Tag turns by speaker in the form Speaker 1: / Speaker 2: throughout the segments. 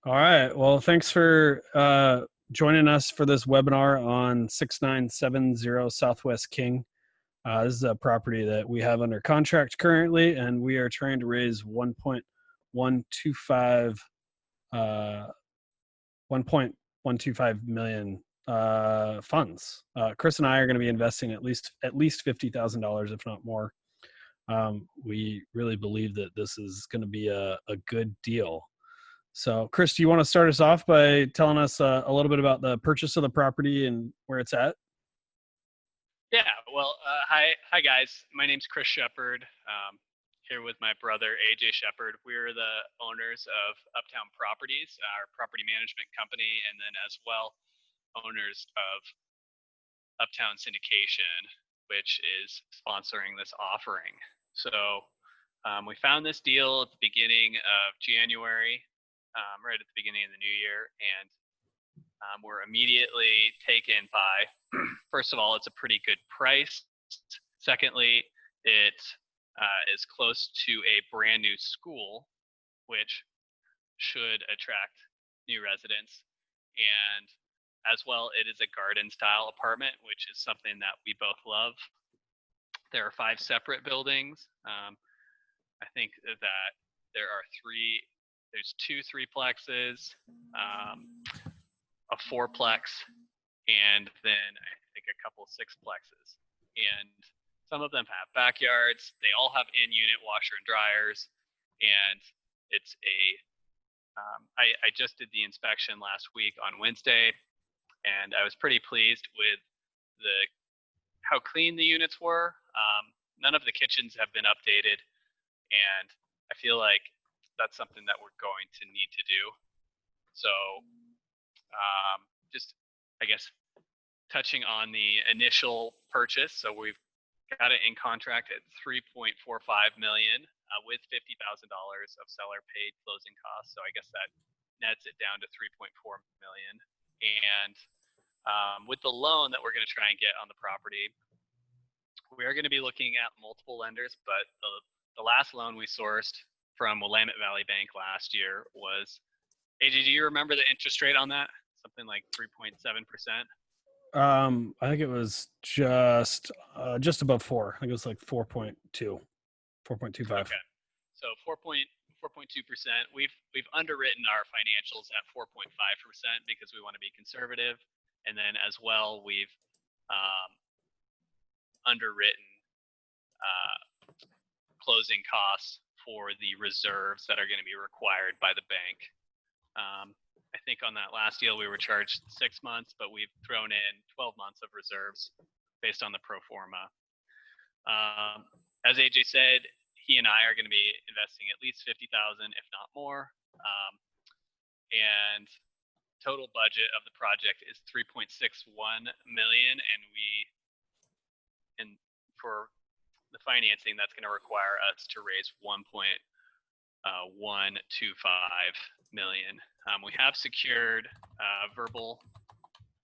Speaker 1: All right. Well, thanks for joining us for this webinar on 6970 Southwest King. This is a property that we have under contract currently, and we are trying to raise 1.125 1.125 million funds. Chris and I are going to be investing at least $50,000, if not more. We really believe that this is going to be a good deal. So, Chris, do you want to start us off by telling us a little bit about the purchase of the property and where it's at?
Speaker 2: Yeah, well, hi guys. My name's Chris Shepard. Here with my brother AJ Shepard. We're the owners of Uptown Properties, our property management company, and then as well owners of Uptown Syndication, which is sponsoring this offering. So we found this deal at the beginning of January, right at the beginning of the new year, and we're immediately taken by, first of all, it's a pretty good price. Secondly, it is close to a brand new school, which should attract new residents. And as well, it is a garden style apartment, which is something that we both love. There are 5 separate buildings. I think that there's 2 3-plexes, a 4-plex, and then I think a couple 6-plexes. And some of them have backyards. They all have in-unit washer and dryers. And it's I just did the inspection last week on Wednesday, and I was pretty pleased with how clean the units were. None of the kitchens have been updated, and I feel like that's something that we're going to need to do. So just, I guess, touching on the initial purchase. So we've got it in contract at $3.45 million with $50,000 of seller paid closing costs. So I guess that nets it down to $3.4 million. And with the loan that we're going to try and get on the property, we are going to be looking at multiple lenders, but the last loan we sourced from Willamette Valley Bank last year was, AJ, do you remember the interest rate on that? Something like 3.7%.
Speaker 1: I think it was just above 4. I think it was like 4.2, 4.25.
Speaker 2: Okay, so 4.2%. We've underwritten our financials at 4.5% because we want to be conservative, and then as well we've underwritten closing costs for the reserves that are going to be required by the bank. I think on that last deal we were charged 6 months, but we've thrown in 12 months of reserves based on the pro forma. As AJ said, he and I are going to be investing at least $50,000, if not more. And total budget of the project is $3.61 million, and for the financing, that's going to require us to raise 1.125 million. We have secured verbal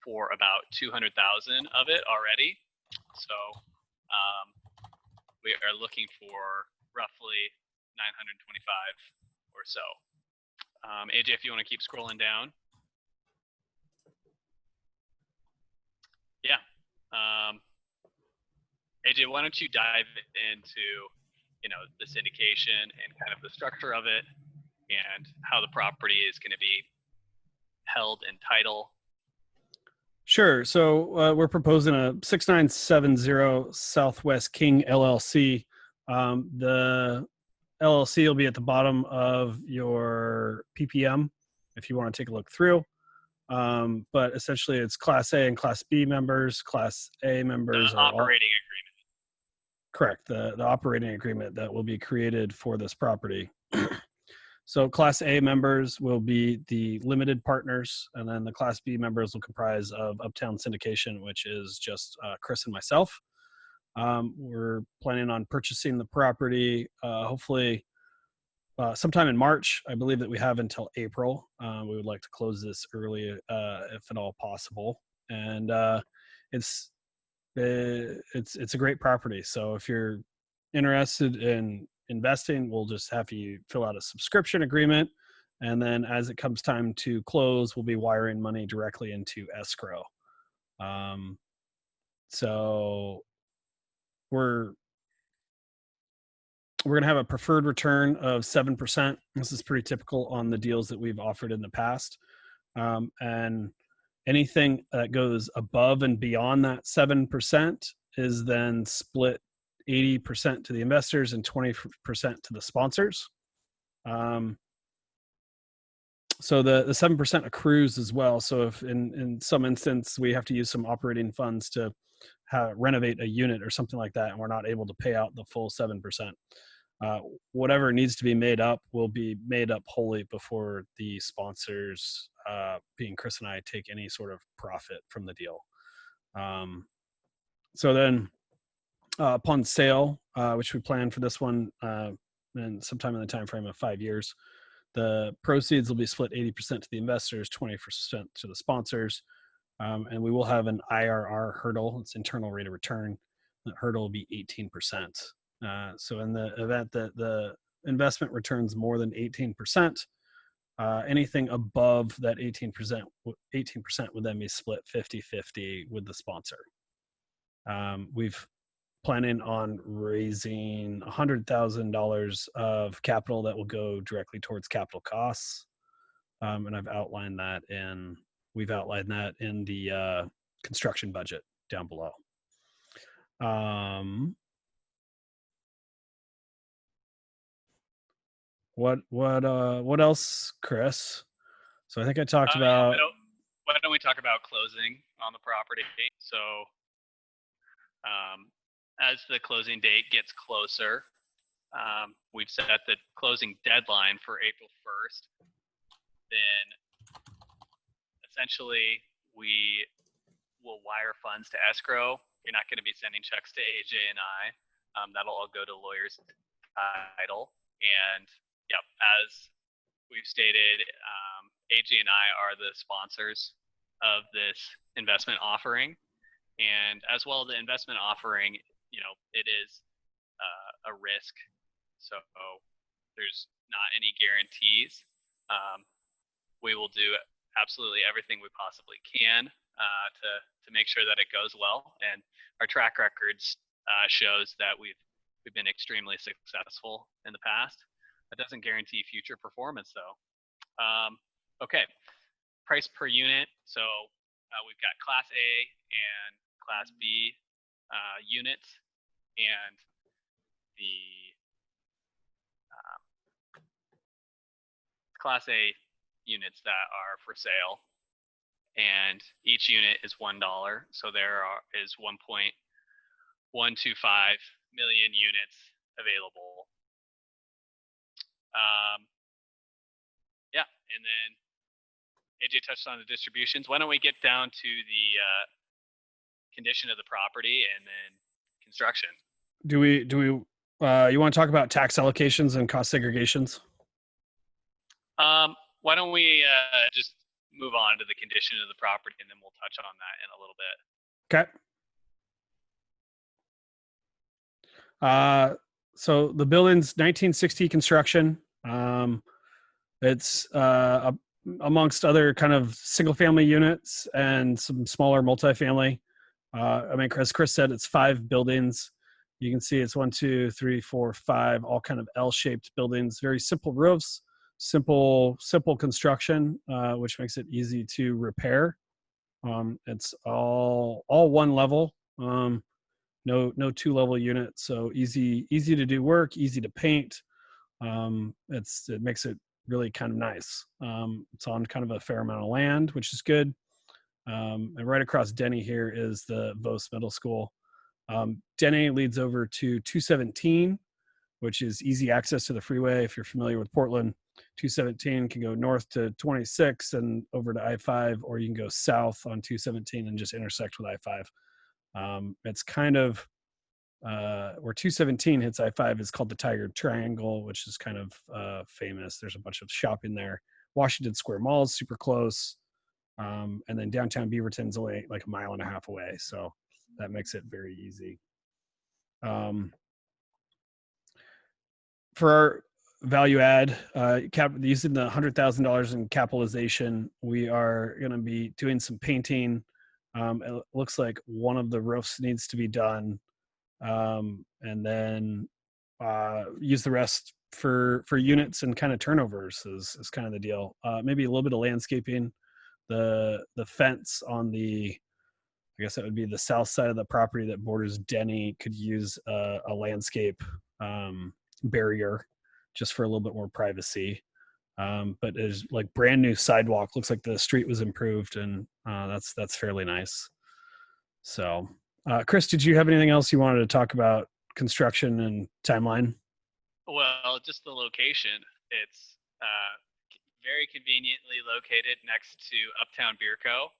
Speaker 2: for about 200,000 of it already. So we are looking for roughly 925 or so. AJ, if you want to keep scrolling down. Yeah. AJ, why don't you dive into, the syndication and kind of the structure of it and how the property is going to be held in title.
Speaker 1: Sure. So we're proposing a 6970 Southwest King LLC. The LLC will be at the bottom of your PPM if you want to take a look through. But essentially it's Class A and Class B members. Class A members
Speaker 2: the
Speaker 1: are
Speaker 2: operating agreement.
Speaker 1: Correct. The operating agreement that will be created for this property. So Class A members will be the limited partners, and then the Class B members will comprise of Uptown Syndication, which is just Chris and myself. We're planning on purchasing the property hopefully sometime in March. I believe that we have until April. We would like to close this early if at all possible. And it's a great property. So if you're interested in investing, we'll just have you fill out a subscription agreement, And then as it comes time to close, we'll be wiring money directly into escrow. So we're going to have a preferred return of 7%. This is pretty typical on the deals that we've offered in the past. And anything that goes above and beyond that 7% is then split 80% to the investors and 20% to the sponsors. So the 7% accrues as well. So if in some instance we have to use some operating funds to renovate a unit or something like that, and we're not able to pay out the full 7%, whatever needs to be made up will be made up wholly before the sponsors, being Chris and I, take any sort of profit from the deal. So then upon sale, which we plan for this one and sometime in the time frame of 5 years, the proceeds will be split 80% to the investors, 20% to the sponsors. And we will have an IRR hurdle. It's internal rate of return. That hurdle will be 18%. So in the event that the investment returns more than 18%, anything above that 18% would then be split 50-50 with the sponsor. We've planning on raising $100,000 of capital that will go directly towards capital costs. And we've outlined that in the construction budget down below. What else, Chris? So I think I talked about.
Speaker 2: Why don't we talk about closing on the property? So as the closing date gets closer, we've set the closing deadline for April 1st. Then essentially we will wire funds to escrow. You're not going to be sending checks to AJ and I. That'll all go to lawyers' title. And yep, as we've stated, AJ and I are the sponsors of this investment offering. And as well, the investment offering, it is a risk. So there's not any guarantees. We will do absolutely everything we possibly can to make sure that it goes well. And our track records shows that we've been extremely successful in the past. That doesn't guarantee future performance, though. Okay, price per unit. So we've got Class A and Class B units, and the Class A units that are for sale, and each unit is $1. So there is 1.125 million units available. Yeah, and then AJ touched on the distributions. Why don't we get down to the condition of the property and then construction?
Speaker 1: Do we you want to talk about tax allocations and cost segregations?
Speaker 2: Why don't we just move on to the condition of the property, and then we'll touch on that in a little bit.
Speaker 1: Okay. So the building's 1960 construction. It's amongst other kind of single-family units and some smaller multifamily. As Chris said, it's 5 buildings. You can see it's 1, 2, 3, 4, 5, all kind of L-shaped buildings. Very simple roofs, simple construction, which makes it easy to repair. It's all one level. No 2-level unit, so easy to do work, easy to paint. It makes it really kind of nice. It's on kind of a fair amount of land, which is good. And right across Denny here is the Vos Middle School. Denny leads over to 217, which is easy access to the freeway. If you're familiar with Portland, 217 can go north to 26 and over to I-5, or you can go south on 217 and just intersect with I-5. It's kind of where 217 hits I-5 is called the Tiger Triangle, which is kind of famous. There's a bunch of shopping there. Washington Square Mall is super close. And then downtown Beaverton's only like 1.5 miles away. So that makes it very easy. For value add, using the $100,000 in capitalization, we are going to be doing some painting. It looks like one of the roofs needs to be done, and then use the rest for units and kind of turnovers is kind of the deal. Maybe a little bit of landscaping. The fence on the, I guess that would be the south side of the property that borders Denny, could use a landscape barrier just for a little bit more privacy. But there's like brand new sidewalk. Looks like the street was improved, and that's fairly nice. So, Chris, did you have anything else you wanted to talk about construction and timeline?
Speaker 2: Well, just the location. It's very conveniently located next to Uptown Beer Co.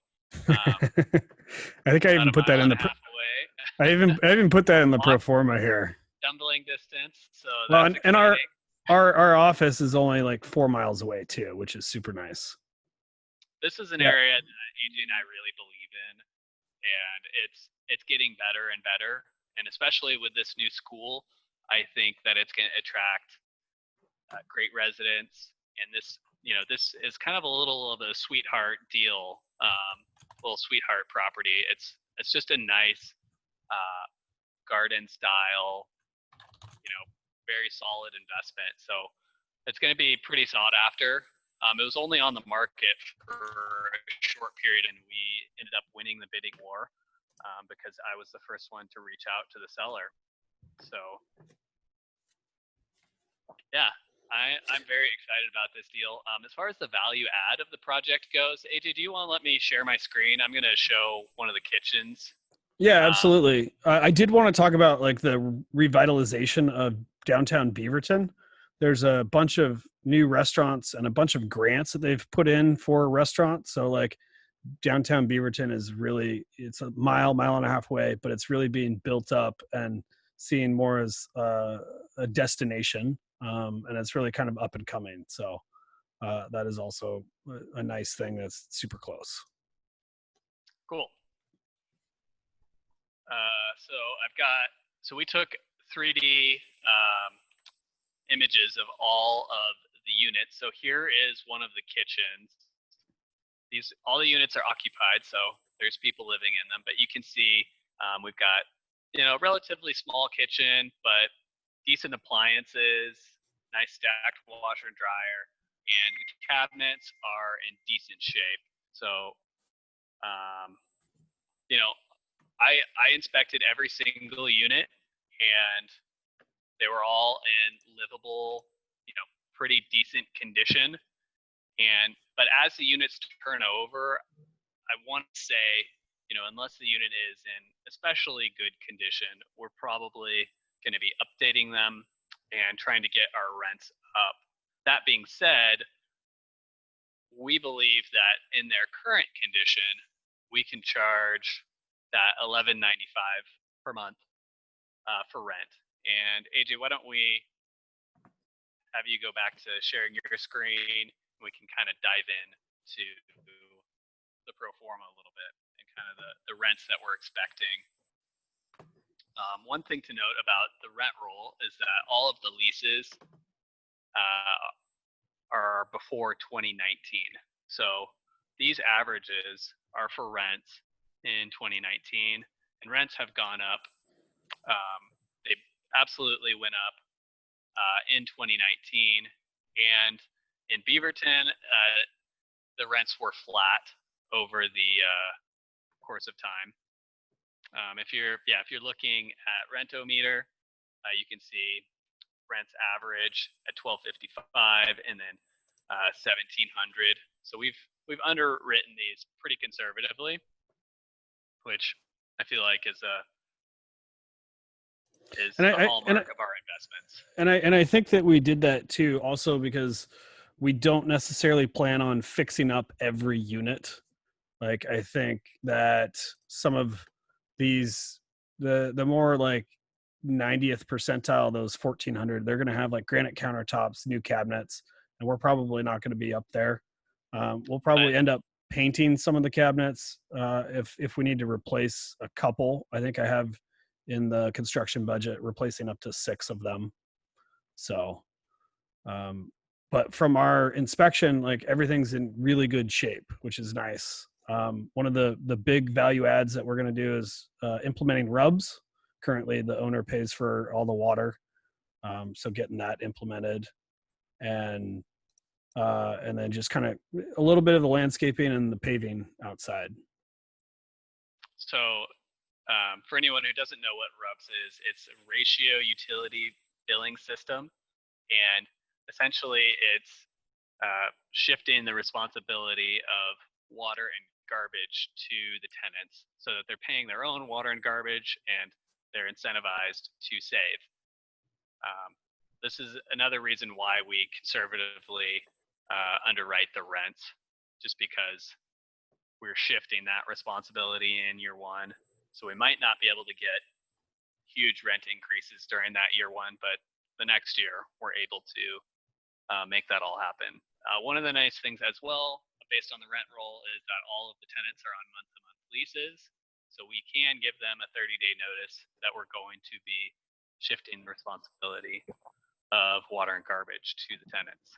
Speaker 1: I think I
Speaker 2: About
Speaker 1: even
Speaker 2: a
Speaker 1: put that
Speaker 2: mile
Speaker 1: in
Speaker 2: and
Speaker 1: the.
Speaker 2: a half away.
Speaker 1: I even put that in the pro forma here.
Speaker 2: Stumbling distance, so
Speaker 1: Well,
Speaker 2: that's
Speaker 1: and
Speaker 2: exciting.
Speaker 1: our office is only like 4 miles away too, which is super nice.
Speaker 2: This is an
Speaker 1: Yeah.
Speaker 2: area that AJ and I really believe in, and it's getting better and better. And especially with this new school, I think that it's going to attract great residents. And this, this is kind of a little of a sweetheart deal, little sweetheart property. It's just a nice garden style, very solid investment. So it's going to be pretty sought after. It was only on the market for a short period, and we ended up winning the bidding war because I was the first one to reach out to the seller. So, yeah, I'm very excited about this deal. As far as the value add of the project goes, AJ, do you want to let me share my screen? I'm going to show one of the kitchens.
Speaker 1: Yeah, absolutely. I did want to talk about like the revitalization of downtown Beaverton. There's a bunch of new restaurants and a bunch of grants that they've put in for restaurants. So like downtown Beaverton is really, it's a mile and a half away, but it's really being built up and seen more as a destination. And it's really kind of up and coming. So that is also a nice thing that's super close.
Speaker 2: Cool. So we took 3D images of all of the units. So here is one of the kitchens. All the units are occupied, so there's people living in them. But you can see we've got relatively small kitchen, but decent appliances, nice stacked washer and dryer, and the cabinets are in decent shape. So I inspected every single unit, and they were all in livable, pretty decent condition. But as the units turn over, I want to say, unless the unit is in especially good condition, we're probably going to be updating them and trying to get our rents up. That being said, we believe that in their current condition, we can charge that $11.95 per month for rent. And AJ, why don't we have you go back to sharing your screen? We can kind of dive in to the pro forma a little bit and kind of the rents that we're expecting. One thing to note about the rent roll is that all of the leases are before 2019. So these averages are for rents in 2019, and rents have gone up. They absolutely went up in 2019, and in Beaverton, the rents were flat over the course of time. If you're looking at Rentometer, you can see rents average at $1,255 and then $1,700. So we've underwritten these pretty conservatively, which I feel like is the hallmark of our investments.
Speaker 1: And I think that we did that too, also because we don't necessarily plan on fixing up every unit. Like I think that some of these, the more like 90th percentile, those 1,400, they're going to have like granite countertops, new cabinets, and we're probably not going to be up there. We'll probably end up painting some of the cabinets if we need to replace a couple. I think I have in the construction budget replacing up to 6 of them. So But from our inspection, like everything's in really good shape, which is nice. One of the big value adds that we're going to do is implementing rubs. Currently, the owner pays for all the water, so getting that implemented, and then just kind of a little bit of the landscaping and the paving outside.
Speaker 2: So for anyone who doesn't know what RUBS is, it's a ratio utility billing system, and essentially it's shifting the responsibility of water and garbage to the tenants so that they're paying their own water and garbage and they're incentivized to save. This is another reason why we conservatively underwrite the rent, just because we're shifting that responsibility in year one. So we might not be able to get huge rent increases during that year one, but the next year we're able to make that all happen. One of the nice things as well, based on the rent roll, is that all of the tenants are on month-to-month leases. So we can give them a 30-day notice that we're going to be shifting the responsibility of water and garbage to the tenants.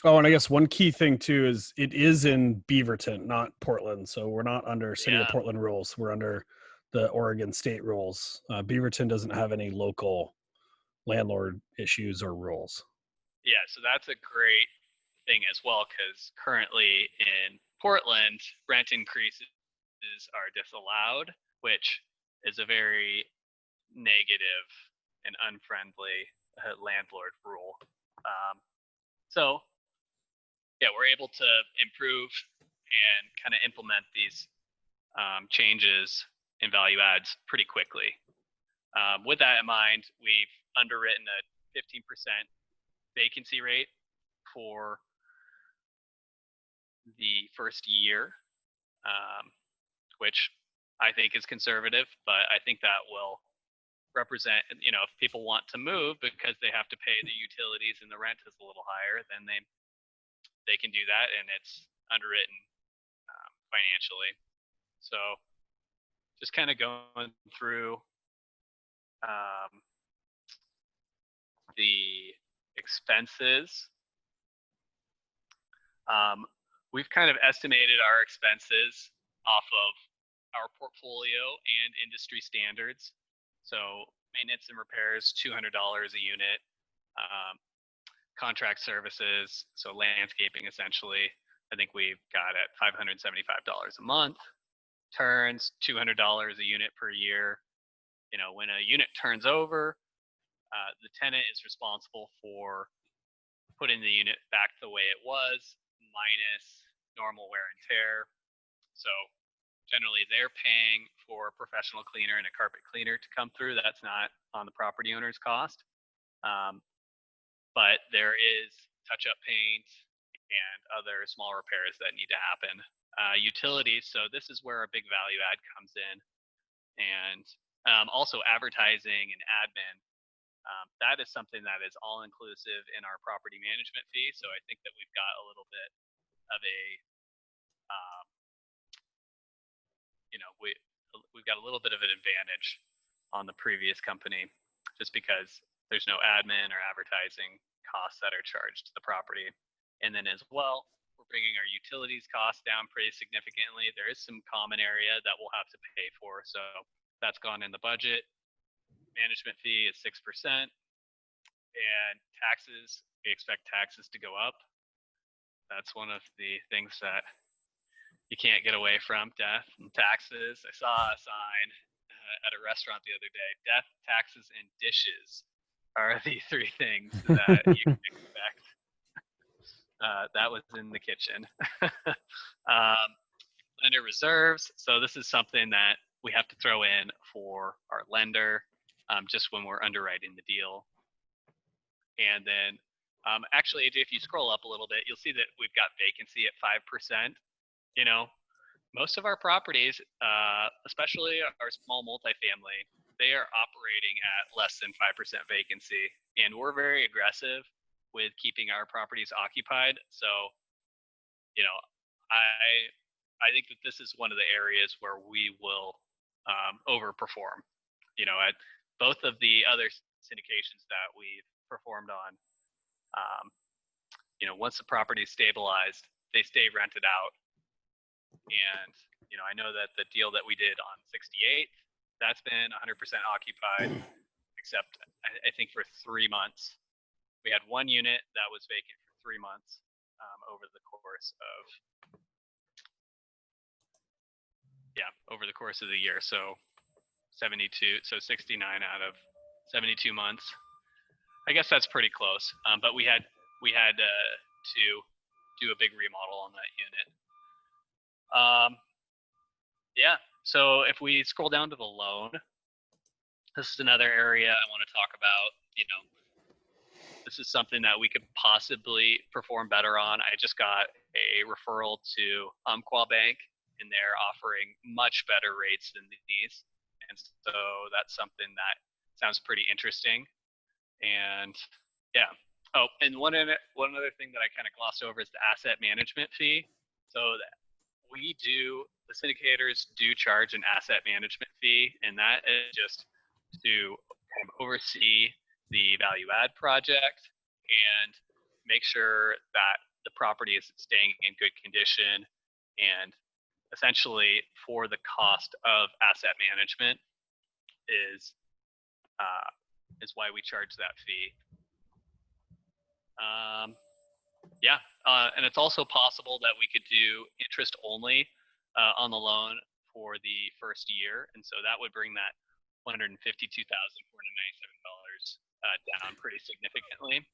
Speaker 1: Oh, and I guess one key thing too is it is in Beaverton, not Portland. So we're not under City of Portland rules. We're under the Oregon state rules. Beaverton doesn't have any local landlord issues or rules.
Speaker 2: Yeah, so that's a great thing as well, because currently in Portland, rent increases are disallowed, which is a very negative and unfriendly landlord rule. So yeah, we're able to improve and kind of implement these changes and value adds pretty quickly. With that in mind, we've underwritten a 15% vacancy rate for the first year, which I think is conservative, but I think that will represent, if people want to move because they have to pay the utilities and the rent is a little higher, then they can do that, and it's underwritten financially. So just kind of going through the expenses. We've kind of estimated our expenses off of our portfolio and industry standards. So maintenance and repairs, $200 a unit. Contract services, so landscaping essentially, I think we've got at $575 a month. Turns, $200 a unit per year. When a unit turns over, the tenant is responsible for putting the unit back the way it was, minus normal wear and tear. So generally they're paying for a professional cleaner and a carpet cleaner to come through. That's not on the property owner's cost. But there is touch-up paint and other small repairs that need to happen. Utilities, so this is where a big value add comes in. And also advertising and admin. That is something that is all-inclusive in our property management fee. So I think that we've got a little bit of a, we've got a little bit of an advantage on the previous company, just because there's no admin or advertising costs that are charged to the property. And then as well, we're bringing our utilities costs down pretty significantly. There is some common area that we'll have to pay for, so that's gone in the budget. Management fee is 6%, and taxes, we expect taxes to go up. That's one of the things that you can't get away from, death and taxes. I saw a sign at a restaurant the other day: death, taxes, and dishes are the three things that you can expect. That was in the kitchen. Lender reserves. So this is something that we have to throw in for our lender, just when we're underwriting the deal. And then actually, AJ, if you scroll up a little bit, you'll see that we've got vacancy at 5%. Most of our properties, especially our small multifamily, they are operating at less than 5% vacancy. And we're very aggressive with keeping our properties occupied. So, I think that this is one of the areas where we will overperform. At both of the other syndications that we've performed on, once the property is stabilized, they stay rented out. And, I know that the deal that we did on 68th, that's been 100% occupied, except I think for 3 months. We had one unit that was vacant for 3 months over the course of the year. So 69 out of 72 months. I guess that's pretty close. But we had to do a big remodel on that unit. So if we scroll down to the loan, this is another area I want to talk about. This is something that we could possibly perform better on. I just got a referral to Umpqua Bank, and they're offering much better rates than these. And so that's something that sounds pretty interesting. And yeah. Oh, and one other thing that I kind of glossed over is the asset management fee. So that the syndicators do charge an asset management fee, and that is just to kind of oversee the value add project and make sure that the property is staying in good condition, and essentially for the cost of asset management is why we charge that fee. And it's also possible that we could do interest only on the loan for the first year, and so that would bring that $152,497 down pretty significantly.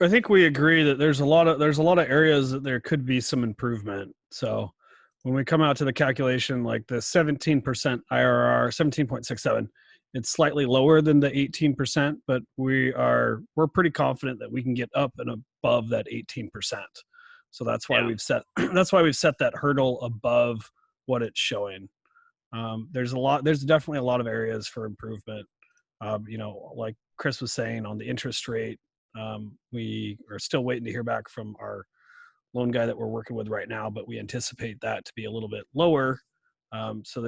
Speaker 1: I think we agree that there's a lot of areas that there could be some improvement. So when we come out to the calculation, like the 17% IRR, 17.67, it's slightly lower than the 18%, but we're pretty confident that we can get up and above that 18%. So that's why we've set that hurdle above what it's showing. There's definitely a lot of areas for improvement. Like Chris was saying on the interest rate, we are still waiting to hear back from our loan guy that we're working with right now, but we anticipate that to be a little bit lower. So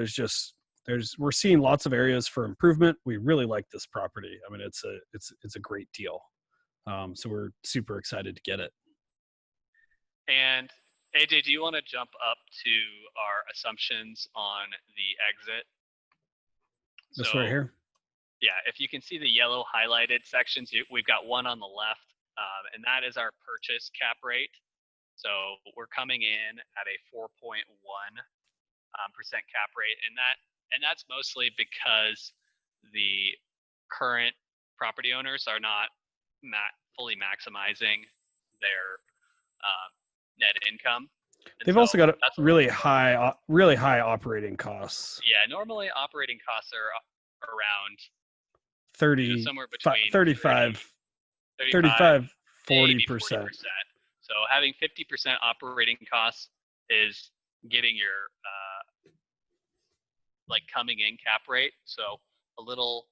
Speaker 1: we're seeing lots of areas for improvement. We really like this property. I mean, it's a great deal. So we're super excited to get it.
Speaker 2: And AJ, do you want to jump up to our assumptions on the exit?
Speaker 1: This right here?
Speaker 2: Yeah, if you can see the yellow highlighted sections, we've got one on the left, and that is our purchase cap rate. So we're coming in at a 4.1% cap rate, and that's mostly because the current property owners are not fully maximizing their net income. And
Speaker 1: they've also got really high operating costs.
Speaker 2: Yeah, normally operating costs are around
Speaker 1: 30,
Speaker 2: somewhere between
Speaker 1: 35, 40%.
Speaker 2: So having 50% operating costs is getting your coming in cap rate, so a little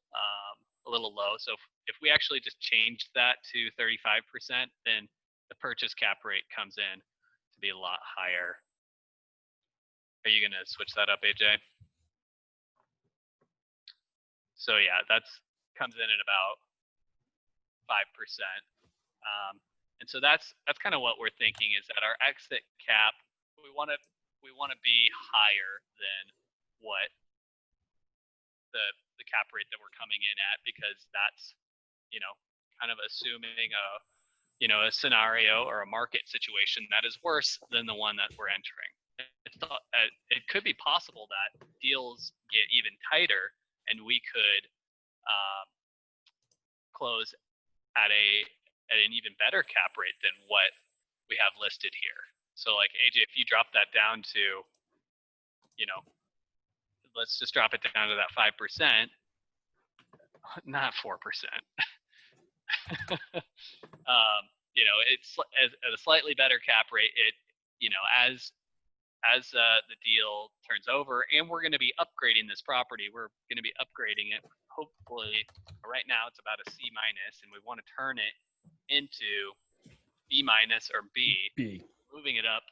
Speaker 2: low. So if we actually just changed that to 35%, then the purchase cap rate comes in to be a lot higher. Are you gonna switch that up, AJ? So yeah, comes in at about 5%. And so that's kind of what we're thinking, is that our exit cap, we want to be higher than what the cap rate that we're coming in at, because that's kind of assuming a scenario or a market situation that is worse than the one that we're entering. It could be possible that deals get even tighter and we could close at an even better cap rate than what we have listed here. So like AJ, if you drop that down to, let's just drop it down to that 5%, not 4%. It's at a slightly better cap rate. As the deal turns over, and we're going to be upgrading this property. We're going to be upgrading it. Hopefully, right now it's about a C-, and we want to turn it into B- or B. Moving it up,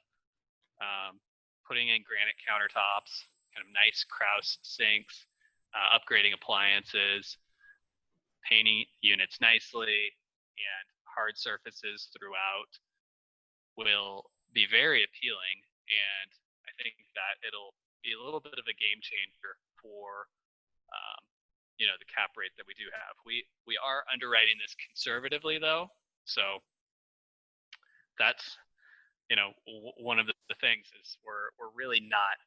Speaker 2: putting in granite countertops, kind of nice Krause sinks, upgrading appliances, painting units nicely, and hard surfaces throughout will be very appealing, and I think that it'll be a little bit of a game changer for the cap rate that we do have. We are underwriting this conservatively though, so that's one of the things is we're really not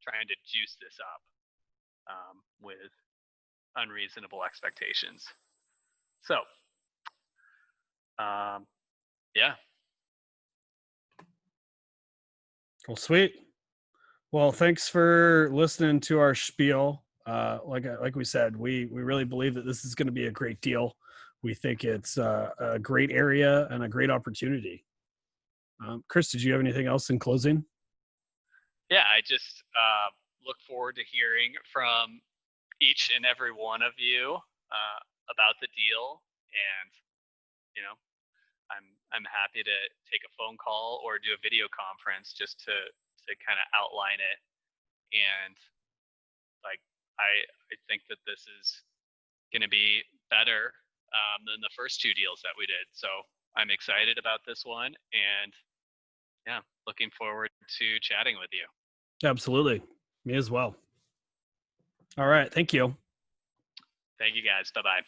Speaker 2: trying to juice this up with unreasonable expectations. So yeah.
Speaker 1: Well, sweet. Well, thanks for listening to our spiel. Like we said, we really believe that this is going to be a great deal. We think it's a great area and a great opportunity. Chris, did you have anything else in closing?
Speaker 2: Yeah, I just look forward to hearing from each and every one of you about the deal, and I'm happy to take a phone call or do a video conference just to kind of outline it. And like I think that this is going to be better than the first two deals that we did. So I'm excited about this one, and yeah, looking forward to chatting with you.
Speaker 1: Absolutely. Me as well. All right. Thank you.
Speaker 2: Thank you guys. Bye-bye.